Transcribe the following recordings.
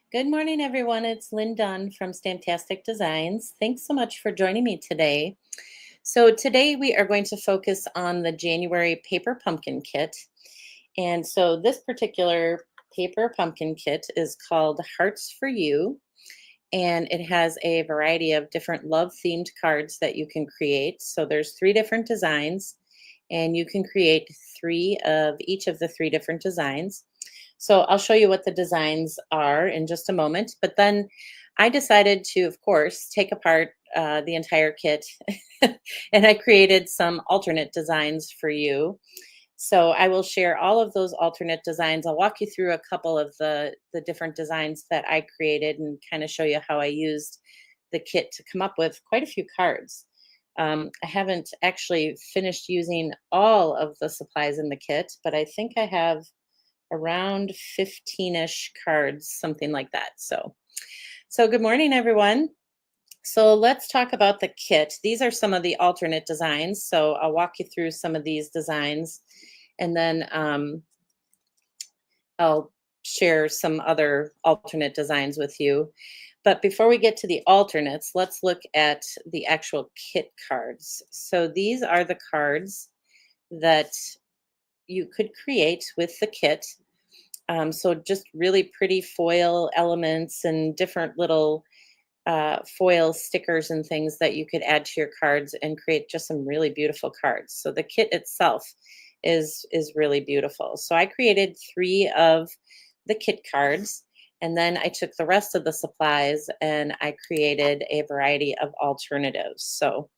Good morning, everyone. It's Lynn Dunn from Stamptastic Designs. Thanks so much for joining me today. So today we are going to focus on the January paper pumpkin kit. And so this particular paper pumpkin kit is called Hearts for You, and it has a variety of different love themed cards that you can create. So there's three different designs, and you can create three of each of the three different designs. So I'll show you what the designs are in just a moment. But then I decided to, of course, take apart the entire kit and I created some alternate designs for you. So I will share all of those alternate designs. I'll walk you through a couple of the different designs that I created and kind of show you how I used the kit to come up with quite a few cards. I haven't actually finished using all of the supplies in the kit, but I think I have around 15-ish cards, something like that. So good morning, everyone. So let's talk about the kit. These are some of the alternate designs. So I'll walk you through some of these designs, and then I'll share some other alternate designs with you. But before we get to the alternates, let's look at the actual kit cards. So these are the cards that you could create with the kit. So just really pretty foil elements and different little foil stickers and things that you could add to your cards and create just some really beautiful cards. So the kit itself is really beautiful. So I created three of the kit cards, and then I took the rest of the supplies and I created a variety of alternatives. So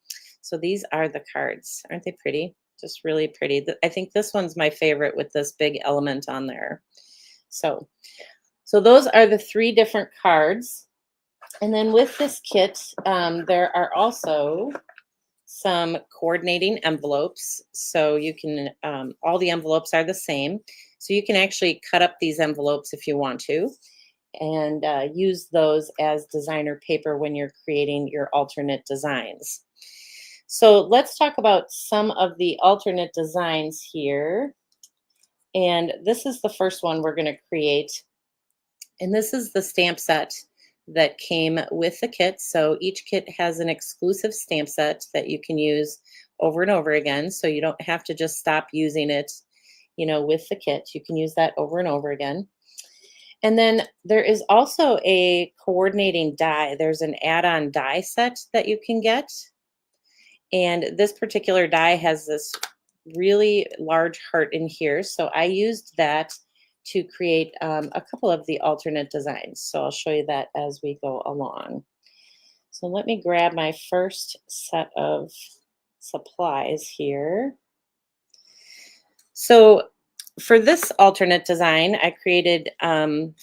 these are the cards. Aren't they pretty? Just really pretty. I think this one's my favorite with this big element on there. So, so those are the three different cards. And then with this kit, there are also some coordinating envelopes. So you can, all the envelopes are the same. So you can actually cut up these envelopes if you want to and use those as designer paper when you're creating your alternate designs. So let's talk about some of the alternate designs here. And this is the first one we're going to create. And this is the stamp set that came with the kit. So each kit has an exclusive stamp set that you can use over and over again. So you don't have to just stop using it, with the kit. You can use that over and over again. And then there is also a coordinating die. There's an add-on die set that you can get. And this particular die has this really large heart in here. So I used that to create a couple of the alternate designs. So I'll show you that as we go along. So let me grab my first set of supplies here. So for this alternate design, I created, I'm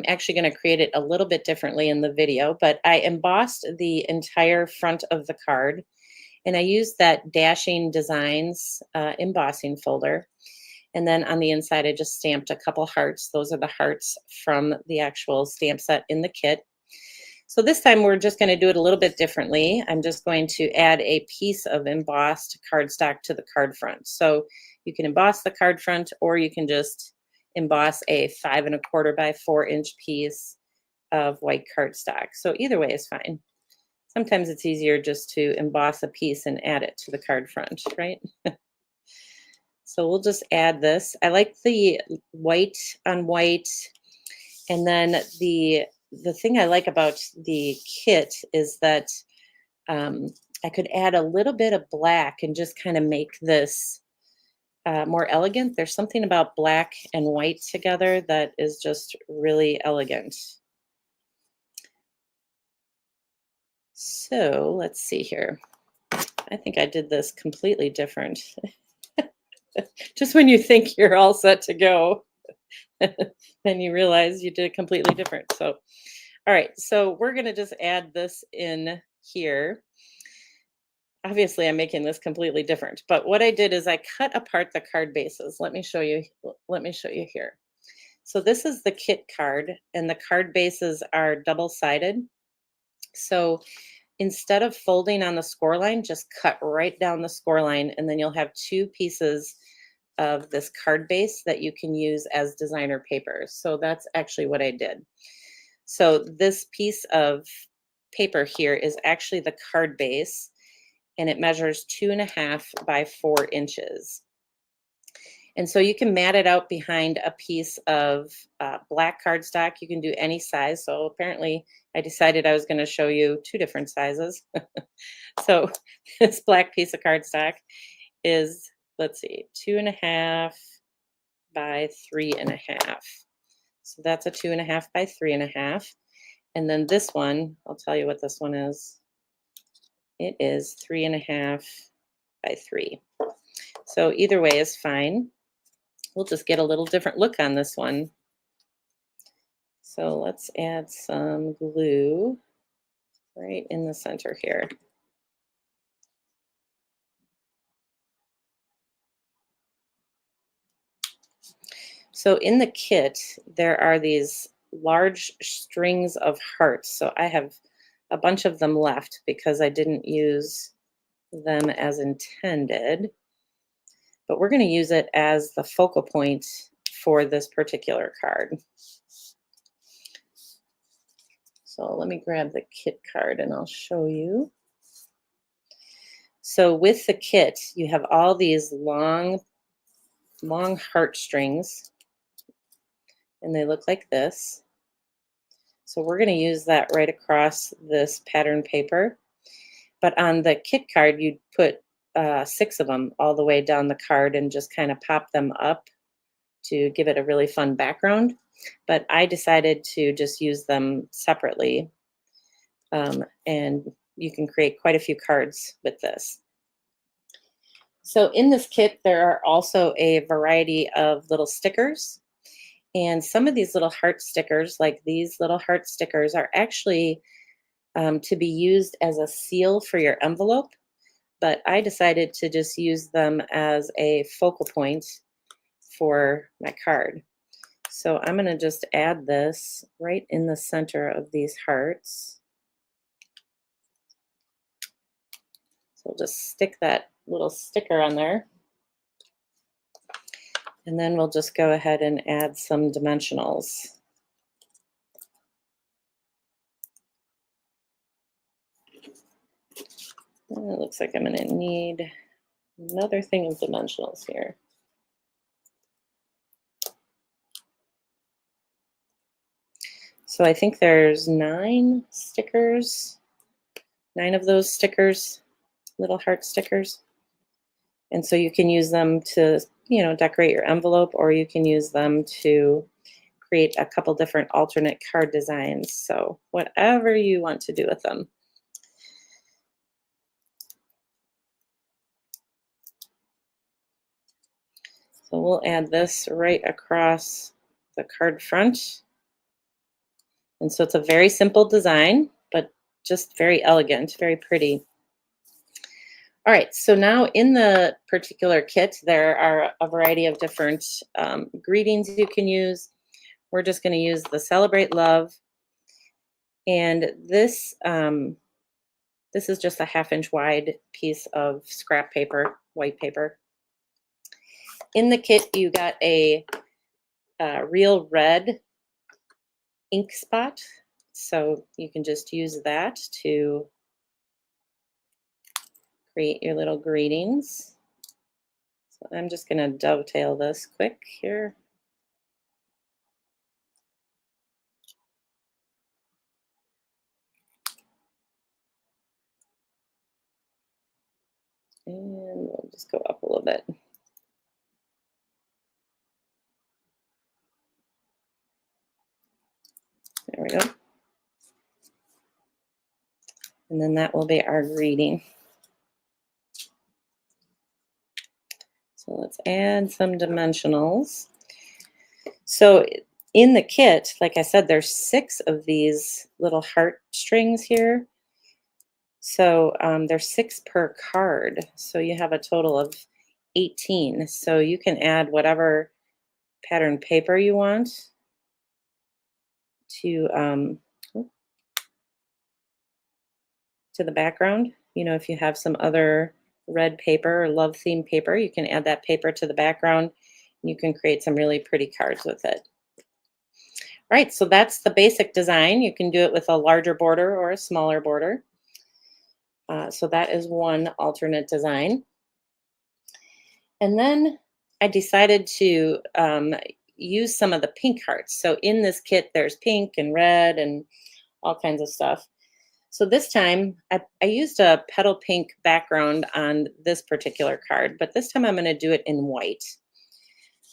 actually going to create it a little bit differently in the video, but I embossed the entire front of the card. And I used that Dashing Designs embossing folder. And then on the inside, I just stamped a couple hearts. Those are the hearts from the actual stamp set in the kit. So this time we're just going to do it a little bit differently. I'm just going to add a piece of embossed cardstock to the card front. So you can emboss the card front, or you can just emboss a 5 1/4 by 4-inch piece of white cardstock. So either way is fine. Sometimes it's easier just to emboss a piece and add it to the card front, right? So we'll just add this. I like the white on white. And then the thing I like about the kit is that I could add a little bit of black and just kind of make this more elegant. There's something about black and white together that is just really elegant. So let's see here. I think I did this completely different. Just when you think you're all set to go, then you realize you did it completely different. So, all right, so we're going to just add this in here. Obviously, I'm making this completely different, but what I did is I cut apart the card bases. Let me show you. Let me show you here. So this is the kit card, and the card bases are double-sided. So instead of folding on the score line, just cut right down the score line, and then you'll have two pieces of this card base that you can use as designer paper. So that's actually what I did. So this piece of paper here is actually the card base, and it measures 2.5 by 4 inches. And so you can mat it out behind a piece of black cardstock. You can do any size. So apparently I decided I was going to show you two different sizes. So this black piece of cardstock is, let's see, 2.5 by 3.5. So that's a 2.5 by 3.5. And then this one, I'll tell you what this one is. It is 3.5 by 3. So either way is fine. We'll just get a little different look on this one. So let's add some glue right in the center here. So in the kit, there are these large strings of hearts. So I have a bunch of them left because I didn't use them as intended. But we're going to use it as the focal point for this particular card. So let me grab the kit card and I'll show you. So with the kit, you have all these long heartstrings, and they look like this. So we're going to use that right across this pattern paper. But on the kit card, you'd put 6 of them all the way down the card and just kind of pop them up to give it a really fun background. But I decided to just use them separately. And you can create quite a few cards with this. So in this kit, there are also a variety of little stickers. And some of these little heart stickers, like these little heart stickers, are actually to be used as a seal for your envelope. But I decided to just use them as a focal point for my card. So I'm going to just add this right in the center of these hearts. So we'll just stick that little sticker on there. And then we'll just go ahead and add some dimensionals. And it looks like I'm going to need another thing of dimensionals here. So I think there's 9 stickers, 9 of those stickers, little heart stickers. And so you can use them to, decorate your envelope, or you can use them to create a couple different alternate card designs. So whatever you want to do with them. So we'll add this right across the card front. And so it's a very simple design, but just very elegant, very pretty. All right, so now in the particular kit, there are a variety of different greetings you can use. We're just going to use the Celebrate Love. And this is just a 1/2 inch wide piece of scrap paper, white paper. In the kit, you got a real red ink spot. So you can just use that to create your little greetings. So I'm just going to dovetail this quick here. And we'll just go up a little bit. There we go. And then that will be our greeting. So let's add some dimensionals. So in the kit, like I said, there's 6 of these little heart strings here. So there's 6 per card. So you have a total of 18. So you can add whatever pattern paper you want to the background. If you have some other red paper or love theme paper, you can add that paper to the background. And you can create some really pretty cards with it. All right, so that's the basic design. You can do it with a larger border or a smaller border. So that is one alternate design. And then I decided to use some of the pink hearts. So in this kit, there's pink and red and all kinds of stuff. So this time I used a petal pink background on this particular card, but this time I'm going to do it in white.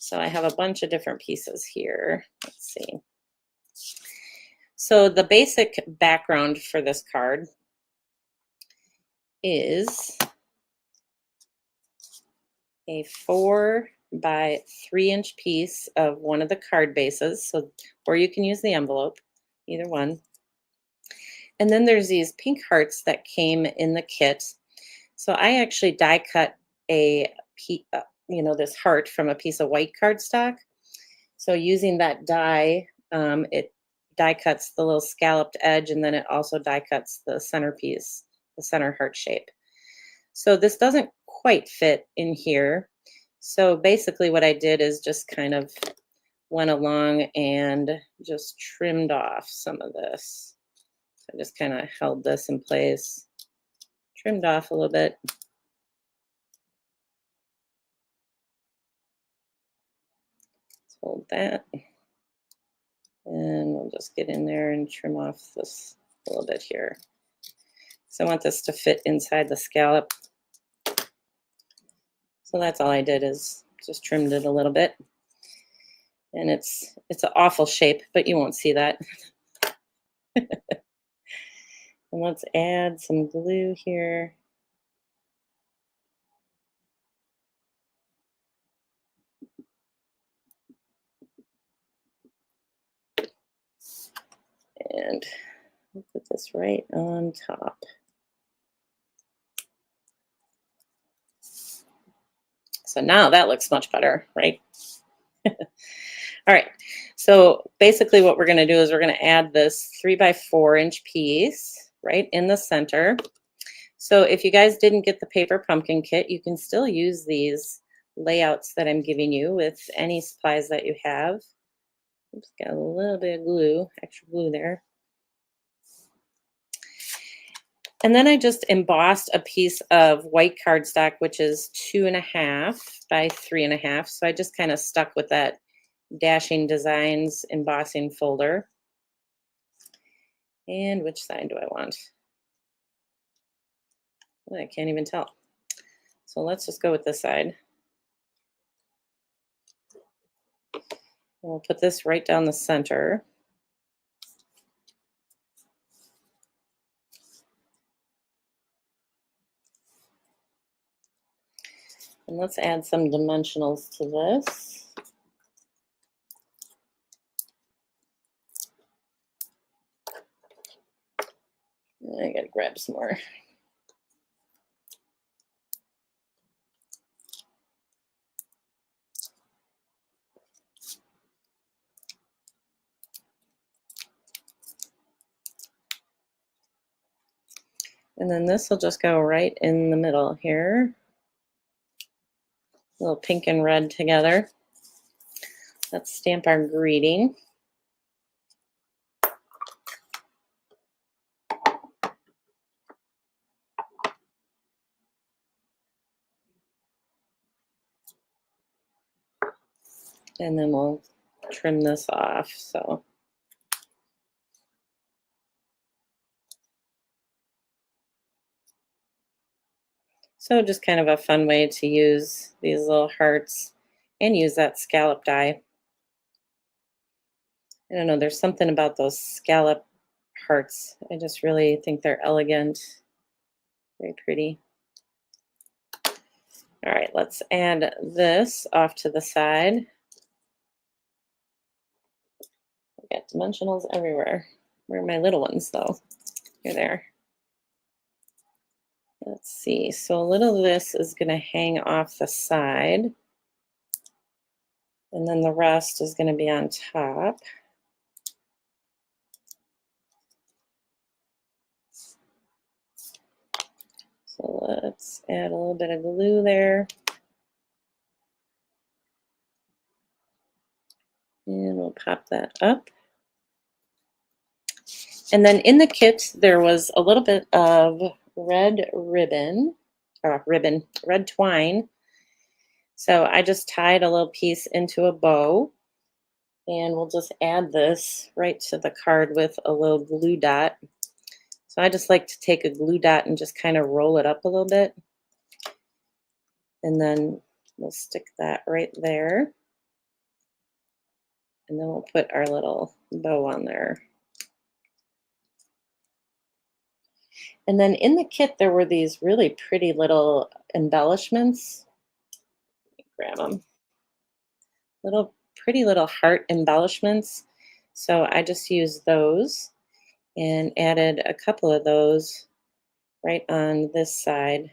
So I have a bunch of different pieces here. Let's see. So the basic background for this card is a 4 by 3 inch piece of one of the card bases. So, or you can use the envelope, either one. And then there's these pink hearts that came in the kit. So I actually die cut a this heart from a piece of white cardstock. So using that die, it die cuts the little scalloped edge, and then it also die cuts the centerpiece, the center heart shape. So this doesn't quite fit in here. So basically what I did is just kind of went along and just trimmed off some of this. So I just kind of held this in place, trimmed off a little bit. Let's hold that. And we'll just get in there and trim off this a little bit here. So I want this to fit inside the scallop. So that's all I did, is just trimmed it a little bit. And it's an awful shape, but you won't see that. And let's add some glue here. And we'll put this right on top. So now that looks much better, right? All right. So basically what we're going to do is we're going to add this 3 by 4 inch piece right in the center. So if you guys didn't get the paper pumpkin kit, you can still use these layouts that I'm giving you with any supplies that you have. Oops, got a little bit of glue, extra glue there. And then I just embossed a piece of white cardstock, which is 2.5 by 3.5. So I just kind of stuck with that Dashing Designs embossing folder. And which side do I want? I can't even tell. So let's just go with this side. And we'll put this right down the center. And let's add some dimensionals to this. I gotta grab some more. And then this will just go right in the middle here. A little pink and red together. Let's stamp our greeting. And then we'll trim this off. So just kind of a fun way to use these little hearts and use that scallop die. I don't know, there's something about those scallop hearts. I just really think they're elegant, very pretty. All right, let's add this off to the side. I got dimensionals everywhere. Where are my little ones though? Here they are. Let's see, so a little of this is gonna hang off the side. And then the rest is gonna be on top. So let's add a little bit of glue there. And we'll pop that up. And then in the kit, there was a little bit of red red twine. So I just tied a little piece into a bow, and we'll just add this right to the card with a little glue dot. So I just like to take a glue dot and just kind of roll it up a little bit. And then we'll stick that right there. And then we'll put our little bow on there. And then in the kit, there were these really pretty little embellishments. Grab them. Little pretty little heart embellishments. So I just used those and added a couple of those right on this side.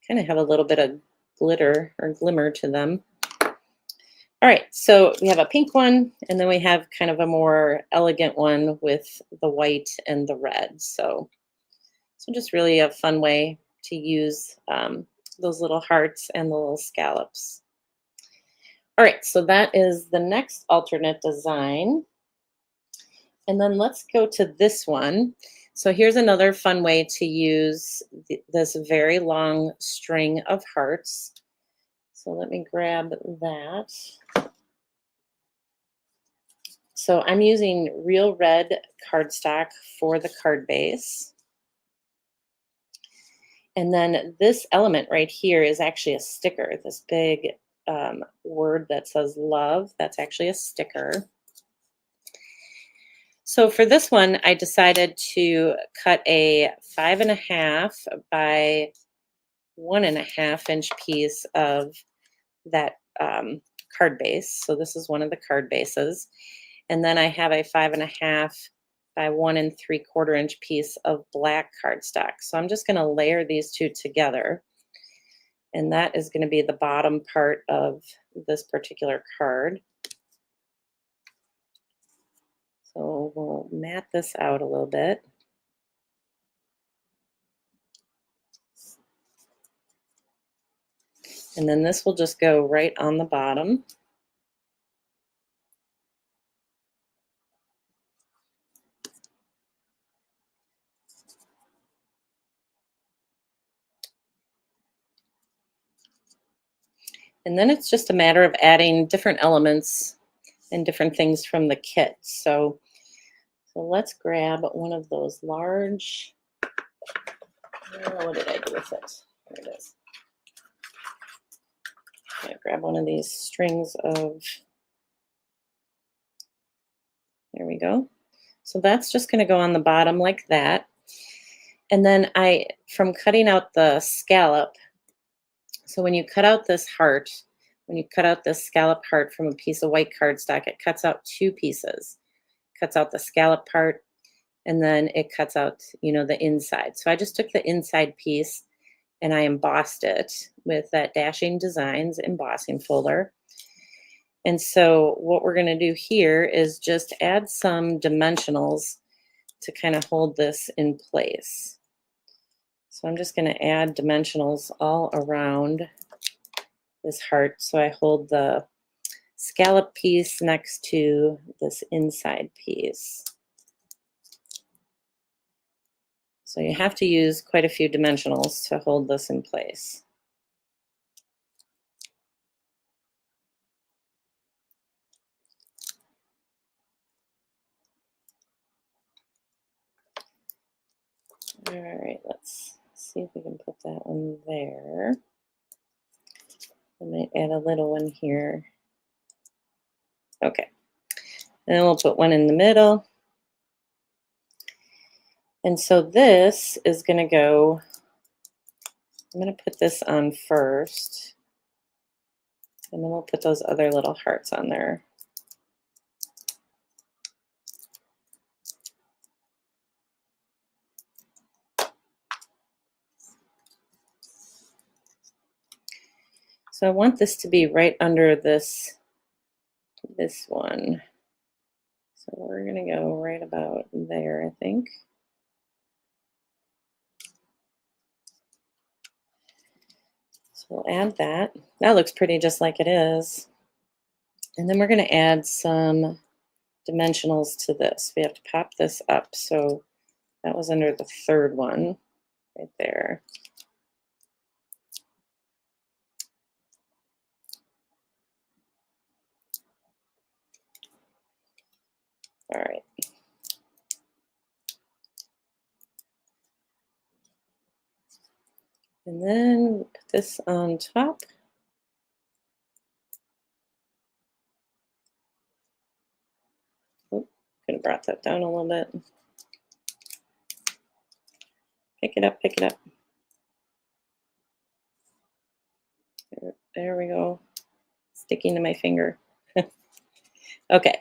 Kind of have a little bit of glitter or glimmer to them. All right, so we have a pink one, and then we have kind of a more elegant one with the white and the red. So just really a fun way to use those little hearts and the little scallops. All right, so that is the next alternate design. And then let's go to this one. So here's another fun way to use this very long string of hearts. So let me grab that. So I'm using real red cardstock for the card base. And then this element right here is actually a sticker, this big word that says love. That's actually a sticker. So for this one, I decided to cut a 5.5 by 1.5 inch piece of that card base. So this is one of the card bases. And then I have a 5.5 by 1 3/4 inch piece of black cardstock. So I'm just going to layer these two together. And that is going to be the bottom part of this particular card. So we'll mat this out a little bit. And then this will just go right on the bottom. And then it's just a matter of adding different elements and different things from the kit. So let's grab one of those large, what did I do with it? There it is. I'm gonna grab one of these strings of, there we go. So that's just gonna go on the bottom like that. And then from cutting out the scallop, so when you cut out this heart, when you cut out this scallop heart from a piece of white cardstock, it cuts out two pieces. Cuts out the scallop part, and then it cuts out, the inside. So I just took the inside piece and I embossed it with that Dashing Designs embossing folder. And so what we're going to do here is just add some dimensionals to kind of hold this in place. So I'm just going to add dimensionals all around this heart. So I hold the scallop piece next to this inside piece. So you have to use quite a few dimensionals to hold this in place. All right, let's see if we can put that one there. I might add a little one here. Okay, and then we'll put one in the middle. And so this is going to go, I'm going to put this on first, and then we'll put those other little hearts on there. So I want this to be right under this one. So we're gonna go right about there, I think. So we'll add that. That looks pretty just like it is. And then we're gonna add some dimensionals to this. We have to pop this up. So that was under the third one right there. All right. And then put this on top. Oop, could have brought that down a little bit. Pick it up, pick it up. There we go. Sticking to my finger. Okay.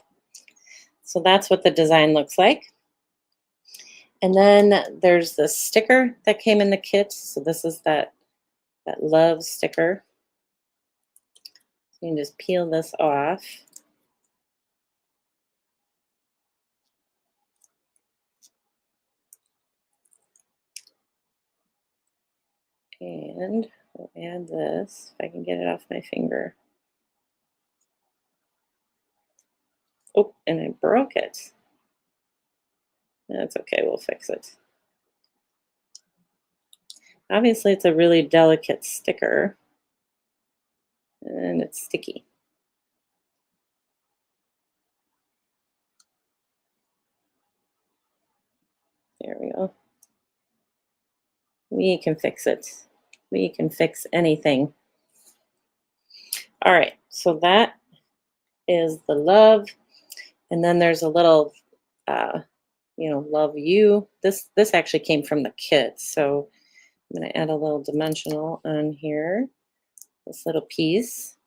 So that's what the design looks like. And then there's the sticker that came in the kit. So this is that love sticker. You can just peel this off. And we'll add this, if I can get it off my finger. Oh, and I broke it. That's okay, we'll fix it. Obviously, it's a really delicate sticker, and it's sticky. There we go. We can fix it. We can fix anything. All right, so that is the love. And then there's a little, love you. This actually came from the kit. So I'm going to add a little dimensional on here, this little piece.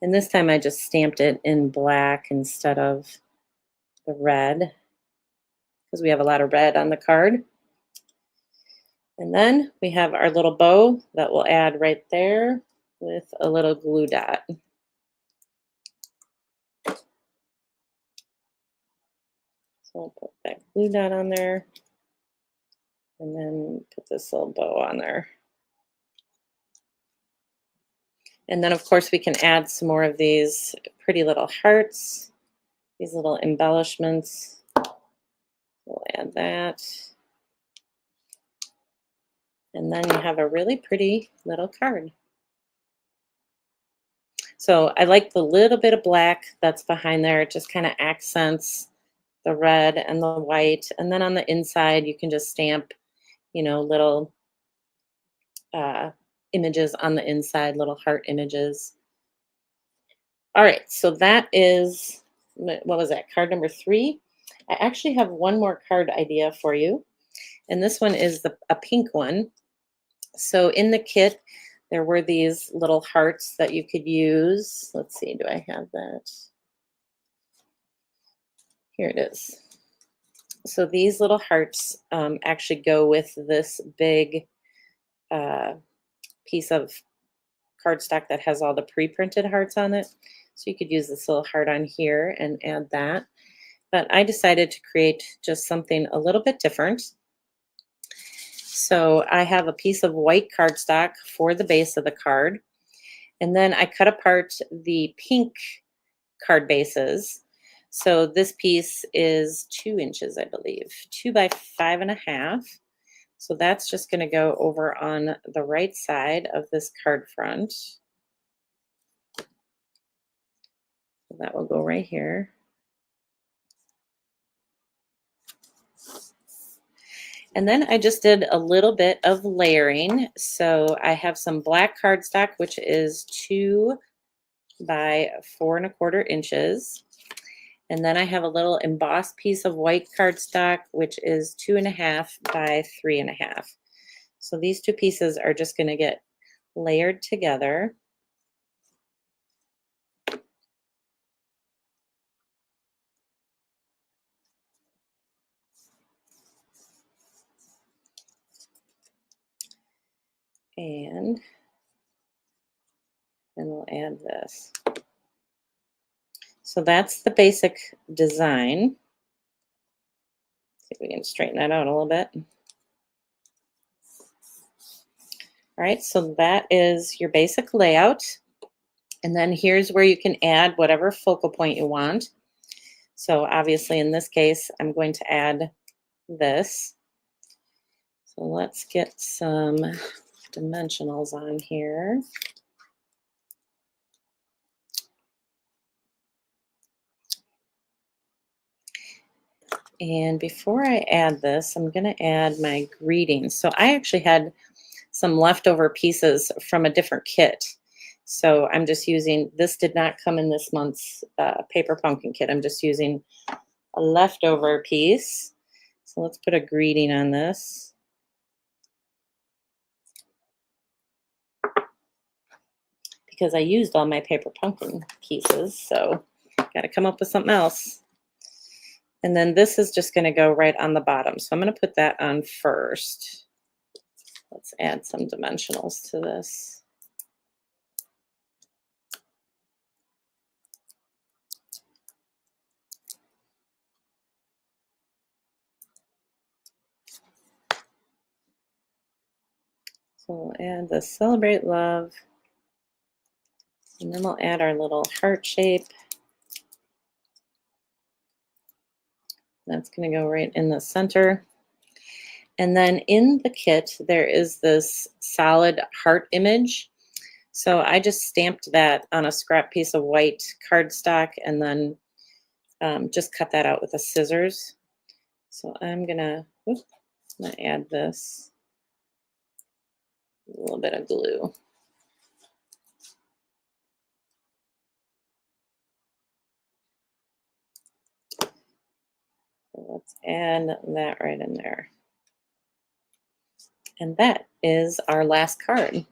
And this time I just stamped it in black instead of the red because we have a lot of red on the card. And then we have our little bow that we'll add right there with a little glue dot. So I'll put that glue dot on there and then put this little bow on there. And then of course we can add some more of these pretty little hearts, these little embellishments. We'll add that. And then you have a really pretty little card. So I like the little bit of black that's behind there. It just kind of accents the red and the white. And then on the inside, you can just stamp, little images on the inside, little heart images. All right, so that is, what was that, card number 3? I actually have one more card idea for you. And this one is a pink one. So in the kit, there were these little hearts that you could use. Let's see, do I have that? Here it is. So these little hearts actually go with this big piece of cardstock that has all the pre-printed hearts on it. So you could use this little heart on here and add that. But I decided to create just something a little bit different. So I have a piece of white cardstock for the base of the card. And then I cut apart the pink card bases. So this piece is 2 inches, I believe, 2 by 5.5. So that's just going to go over on the right side of this card front. So that will go right here. And then I just did a little bit of layering. So I have some black cardstock, which is 2 by 4.25 inches. And then I have a little embossed piece of white cardstock, which is 2.5 by 3.5. So these two pieces are just going to get layered together. And then we'll add this. So that's the basic design. See if we can straighten that out a little bit. All right, so that is your basic layout. And then here's where you can add whatever focal point you want. So obviously in this case, I'm going to add this. So let's get some dimensionals on here. And before I add this, I'm going to add my greetings. So I actually had some leftover pieces from a different kit. So I'm just using, this did not come in this month's paper pumpkin kit. I'm just using a leftover piece. So let's put a greeting on this. Because I used all my paper pumpkin pieces, so got to come up with something else. And then this is just going to go right on the bottom. So I'm going to put that on first. Let's add some dimensionals to this. So we'll add the Celebrate Love. And then we'll add our little heart shape. That's going to go right in the center. And then in the kit, there is this solid heart image. So I just stamped that on a scrap piece of white cardstock and then just cut that out with the scissors. So I'm gonna add this, a little bit of glue. So let's add that right in there. And that is our last card.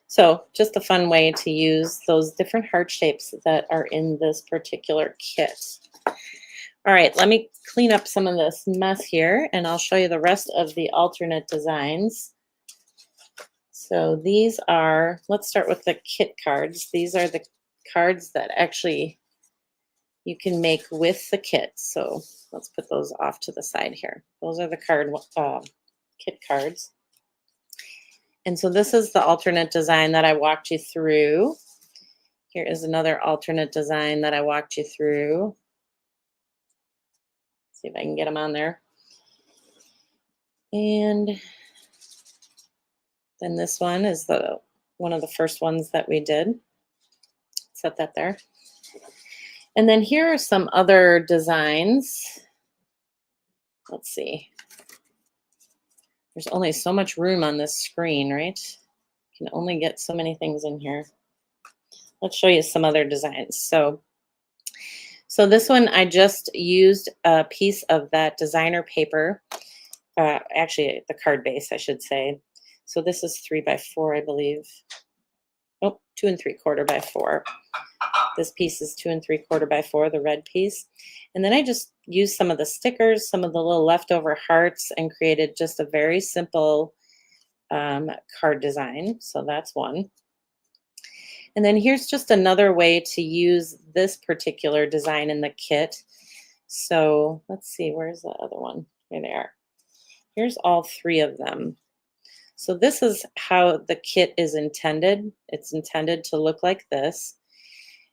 So just a fun way to use those different heart shapes that are in this particular kit. All right, let me clean up some of this mess here and I'll show you the rest of the alternate designs. So these are, let's start with the kit cards. These are the cards that actually you can make with the kit. So let's put those off to the side here. Those are the kit cards. And so this is the alternate design that I walked you through. Here is another alternate design that I walked you through. See if I can get them on there. And then this one is one of the first ones that we did. Set that there. And then here are some other designs. Let's see. There's only so much room on this screen, right? You can only get so many things in here. Let's show you some other designs. So this one, I just used a piece of that designer paper. Actually, the card base, I should say. So this is 3x4, I believe. Nope, 2 3/4 by 4. This piece is 2 3/4 by 4, the red piece. And then I just used some of the stickers, some of the little leftover hearts, and created just a very simple card design. So that's one. And then here's just another way to use this particular design in the kit. So let's see, where's the other one? Here they are. Here's all 3 of them. So this is how the kit is intended. It's intended to look like this.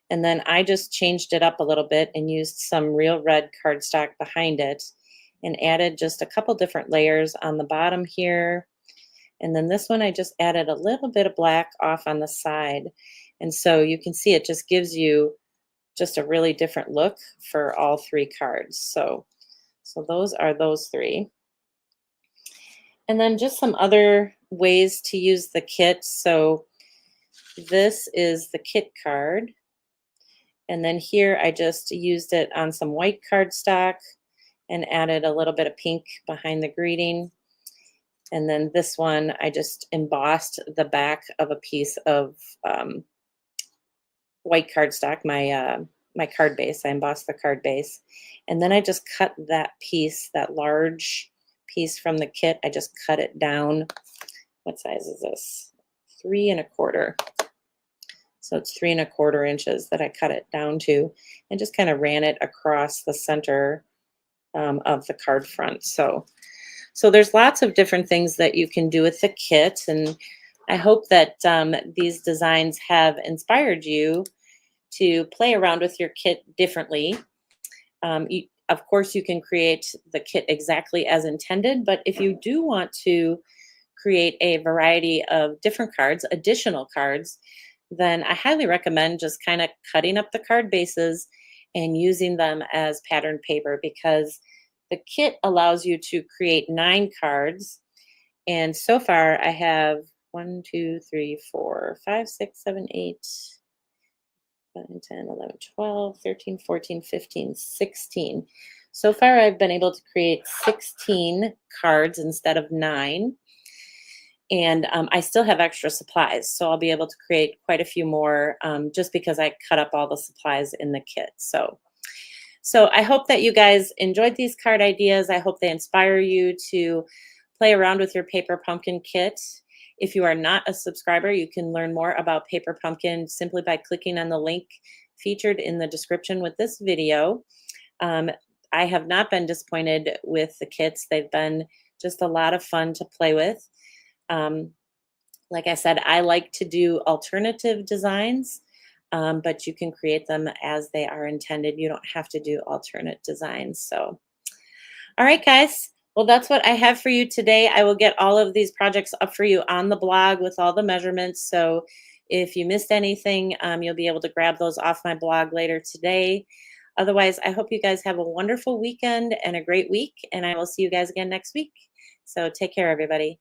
And then I just changed it up a little bit and used some real red cardstock behind it and added just a couple different layers on the bottom here. And then this one, I just added a little bit of black off on the side. And so you can see it just gives you just a really different look for all 3 cards. So those are those 3. And then just some other ways to use the kit. So this is the kit card. And then here I just used it on some white cardstock and added a little bit of pink behind the greeting. And then this one, I just embossed the back of a piece of white cardstock, my card base. I embossed the card base. And then I just cut that piece, that large piece from the kit. I just cut it down. What size is this? 3 1/4. So it's 3¼ inches that I cut it down to, and just kind of ran it across the center of the card front. So there's lots of different things that you can do with the kit, and I hope that these designs have inspired you to play around with your kit differently. Of course, you can create the kit exactly as intended, but if you do want to create a variety of different cards, additional cards, then I highly recommend just kind of cutting up the card bases and using them as pattern paper, because the kit allows you to create 9 cards. And so far, I have 1, 2, 3, 4, 5, 6, 7, 8, 9, 10, 11, 12, 13, 14, 15, 16. So far, I've been able to create 16 cards instead of 9. And I still have extra supplies, so I'll be able to create quite a few more, just because I cut up all the supplies in the kit. So I hope that you guys enjoyed these card ideas. I hope they inspire you to play around with your Paper Pumpkin kit. If you are not a subscriber, you can learn more about Paper Pumpkin simply by clicking on the link featured in the description with this video. I have not been disappointed with the kits. They've been just a lot of fun to play with. Like I said, I like to do alternative designs, but you can create them as they are intended. You don't have to do alternate designs. So, all right, guys. Well, that's what I have for you today. I will get all of these projects up for you on the blog with all the measurements. So if you missed anything, you'll be able to grab those off my blog later today. Otherwise, I hope you guys have a wonderful weekend and a great week, and I will see you guys again next week. So take care, everybody.